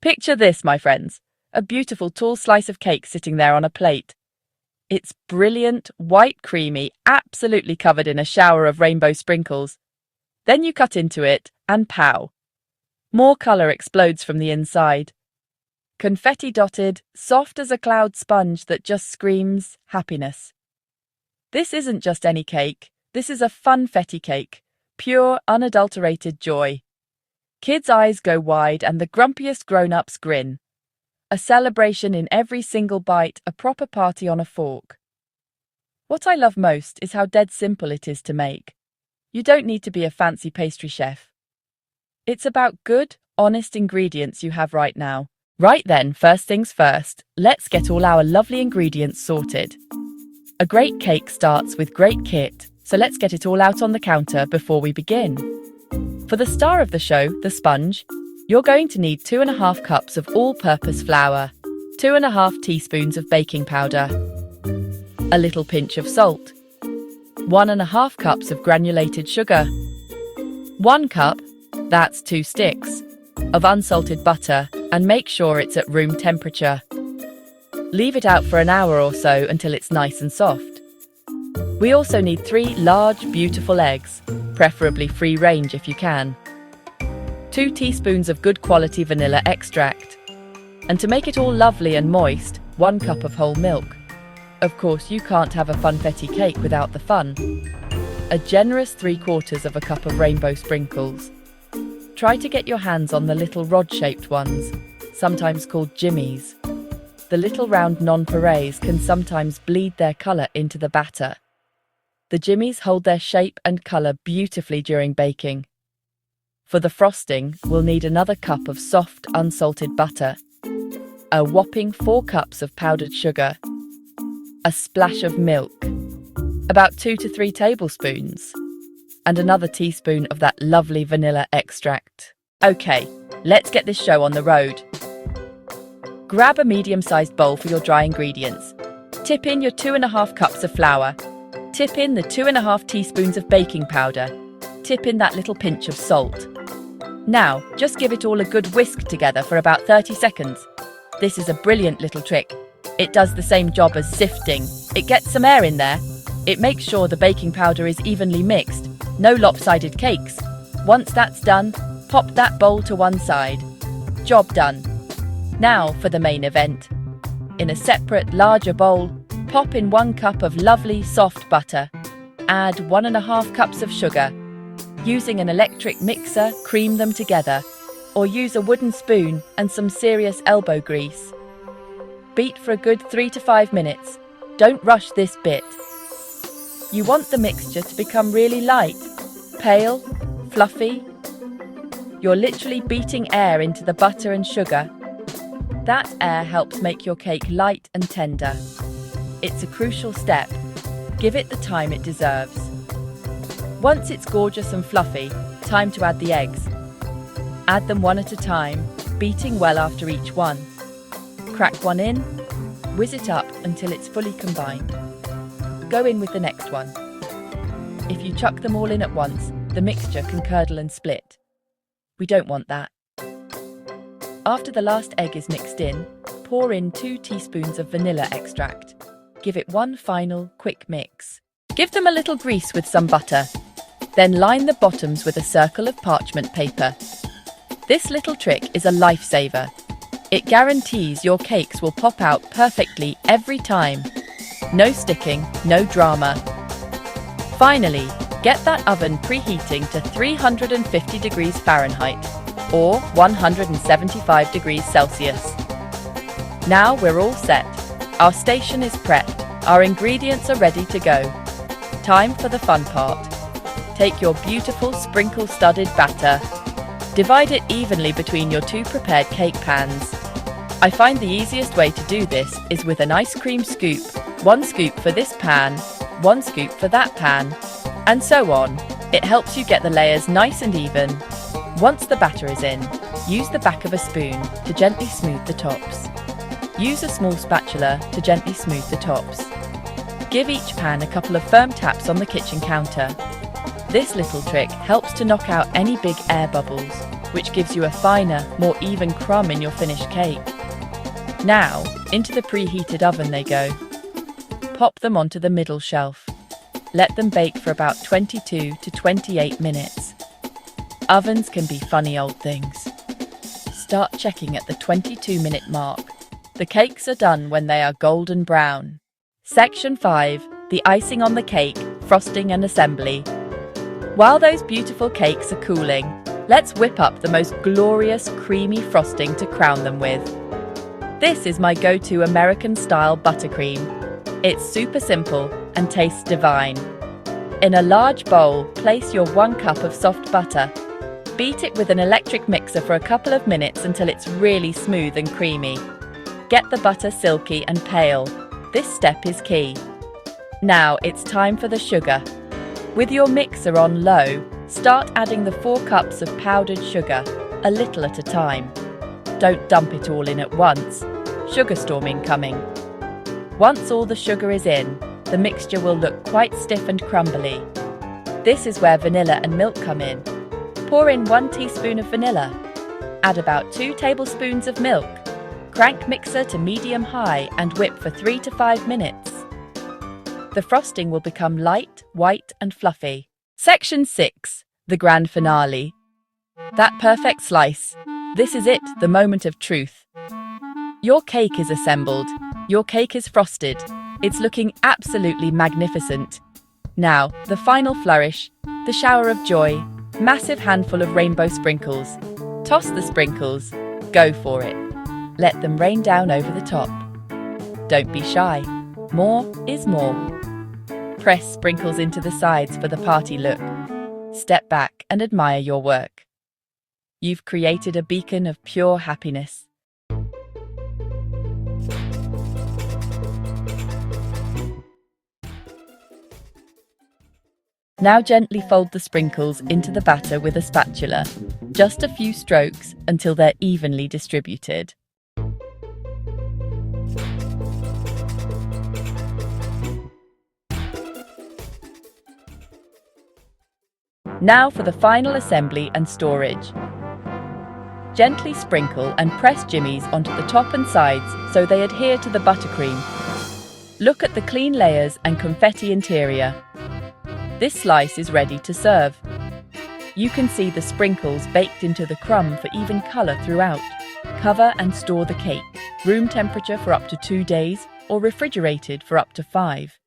Picture this, my friends. A beautiful tall slice of cake sitting there on a plate. It's brilliant, white, creamy, absolutely covered in a shower of rainbow sprinkles. Then you cut into it, and pow! More colour explodes from the inside. Confetti dotted, soft as a cloud sponge that just screams happiness. This isn't just any cake. This is a Funfetti cake. Pure, unadulterated joy. Kids' eyes go wide and the grumpiest grown-ups grin. A celebration in every single bite, a proper party on a fork. What I love most is how dead simple it is to make. You don't need to be a fancy pastry chef. It's about good, honest ingredients you have right now. Right then, first things first, let's get all our lovely ingredients sorted. A great cake starts with great kit, so let's get it all out on the counter before we begin. For the star of the show, the sponge, you're going to need 2½ cups of all-purpose flour, 2½ teaspoons of baking powder, a little pinch of salt, 1½ cups of granulated sugar, 1 cup, that's 2 sticks, of unsalted butter, and make sure it's at room temperature. Leave it out for an hour or so until it's nice and soft. We also need 3 large, beautiful eggs, preferably free range if you can. 2 teaspoons of good quality vanilla extract. And to make it all lovely and moist, 1 cup of whole milk. Of course, you can't have a Funfetti cake without the fun. A generous 3/4 cup of rainbow sprinkles. Try to get your hands on the little rod-shaped ones, sometimes called jimmies. The little round nonpareils can sometimes bleed their colour into the batter. The jimmies hold their shape and colour beautifully during baking. For the frosting, we'll need another cup of soft, unsalted butter, a whopping 4 cups of powdered sugar, a splash of milk, about 2 to 3 tablespoons, and another teaspoon of that lovely vanilla extract. Okay, let's get this show on the road. Grab a medium-sized bowl for your dry ingredients. Tip in your 2½ cups of flour. Tip in the 2½ teaspoons of baking powder. Tip in that little pinch of salt. Now, just give it all a good whisk together for about 30 seconds. This is a brilliant little trick. It does the same job as sifting. It gets some air in there. It makes sure the baking powder is evenly mixed. No lopsided cakes. Once that's done, pop that bowl to one side. Job done. Now for the main event. In a separate, larger bowl, pop in 1 cup of lovely, soft butter. Add 1½ cups of sugar. Using an electric mixer, cream them together. Or use a wooden spoon and some serious elbow grease. Beat for a good 3 to 5 minutes. Don't rush this bit. You want the mixture to become really light, pale, fluffy. You're literally beating air into the butter and sugar. That air helps make your cake light and tender. It's a crucial step. Give it the time it deserves. Once it's gorgeous and fluffy, time to add the eggs. Add them one at a time, beating well after each one. Crack one in, whiz it up until it's fully combined. Go in with the next one. If you chuck them all in at once, the mixture can curdle and split. We don't want that. After the last egg is mixed in, pour in 2 teaspoons of vanilla extract. Give it one final, quick mix. Give them a little grease with some butter. Then line the bottoms with a circle of parchment paper. This little trick is a lifesaver. It guarantees your cakes will pop out perfectly every time. No sticking, no drama. Finally, get that oven preheating to 350 degrees Fahrenheit or 175 degrees Celsius. Now we're all set. Our station is prepped. Our ingredients are ready to go. Time for the fun part. Take your beautiful sprinkle-studded batter. Divide it evenly between your 2 prepared cake pans. I find the easiest way to do this is with an ice cream scoop. 1 scoop for this pan, 1 scoop for that pan, and so on. It helps you get the layers nice and even. Once the batter is in, use the back of a spoon to gently smooth the tops. Use a small spatula to gently smooth the tops. Give each pan a couple of firm taps on the kitchen counter. This little trick helps to knock out any big air bubbles. which gives you a finer, more even crumb in your finished cake. Now, into the preheated oven they go. Pop them onto the middle shelf. Let them bake for about 22 to 28 minutes. Ovens can be funny old things. Start checking at the 22-minute mark. The cakes are done when they are golden brown. Section 5. The icing on the cake, frosting and assembly. While those beautiful cakes are cooling, let's whip up the most glorious creamy frosting to crown them with. This is my go-to American-style buttercream. It's super simple and tastes divine. In a large bowl, place your 1 cup of soft butter. Beat it with an electric mixer for a couple of minutes until it's really smooth and creamy. Get the butter silky and pale. This step is key. Now it's time for the sugar. With your mixer on low, start adding the 4 cups of powdered sugar, a little at a time. Don't dump it all in at once. Sugar storming coming. Once all the sugar is in, the mixture will look quite stiff and crumbly. This is where vanilla and milk come in. Pour in 1 teaspoon of vanilla. Add about 2 tablespoons of milk. Crank mixer to medium-high and whip for 3 to 5 minutes. The frosting will become light, white and fluffy. Section 6. The grand finale. That perfect slice. This is it, the moment of truth. Your cake is assembled. Your cake is frosted. It's looking absolutely magnificent. Now, the final flourish, the shower of joy, massive handful of rainbow sprinkles. Toss the sprinkles. Go for it. Let them rain down over the top. Don't be shy. More is more. Press sprinkles into the sides for the party look. Step back and admire your work. You've created a beacon of pure happiness. Now gently fold the sprinkles into the batter with a spatula. Just a few strokes until they're evenly distributed. Now for the final assembly and storage. Gently sprinkle and press jimmies onto the top and sides so they adhere to the buttercream. Look at the clean layers and confetti interior. This slice is ready to serve. You can see the sprinkles baked into the crumb for even colour throughout. Cover and store the cake. Room temperature for up to 2 days or refrigerated for up to 5.